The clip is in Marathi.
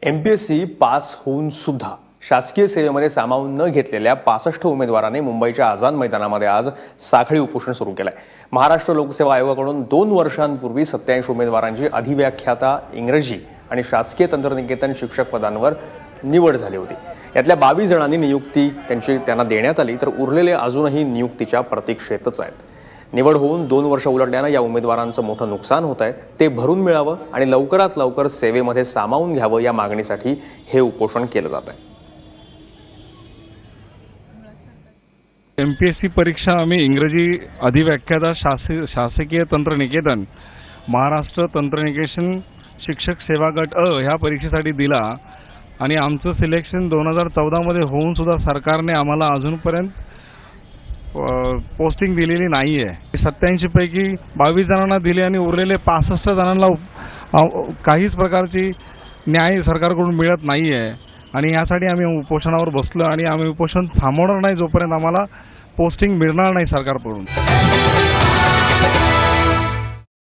एमपीएससी पास होऊन सुद्धा शासकीय सेवेमध्ये सामावून न घेतलेल्या 65 उमेदवारांनी मुंबईच्या आझाद मैदानामध्ये आज साखळी उपोषण सुरू केलंय। महाराष्ट्र लोकसेवा आयोगाकडून 2 वर्षांपूर्वी 87 उमेदवारांची अधिव्याख्याता इंग्रजी आणि शासकीय तंत्रनिकेतन शिक्षक पदांवर निवड झाली होती। यातल्या 22 जणांनी नियुक्ती त्यांना देण्यात आली, तर उरलेले अजूनही नियुक्तीच्या प्रतीक्षेतच आहेत। निवड होऊन 2 वर्ष उलटल्यानं या उमेदवारांचं मोठं नुकसान होत आहे। ते भरून मिळावं आणि लवकरात लवकर सेवेमध्ये सामावून घ्यावं या मागणीसाठी हे उपोषण केलं जात आहे। एमपीएससी परीक्षा आम्ही इंग्रजी अधिव्याख्याता शासकीय तंत्रनिकेतन महाराष्ट्र तंत्रनिकेतन शिक्षक सेवा गट अ ह्या परीक्षेसाठी दिला आणि आमचं सिलेक्शन 2014 मध्ये होऊन सुद्धा सरकारने आम्हाला अजूनपर्यंत पोस्टिंग दिलेली नाहीये। 87 पैकी 22 जणांना दिले आणि उरलेले 65 जणांना काहीच प्रकारची न्याय सरकारकडून मिळत नाहीये आणि यासाठी आम्ही उपोषणावर बसलो आणि आम्ही उपोषण थांबवणार नाही जोपर्यंत आम्हाला पोस्टिंग मिळणार नाही सरकारकडून।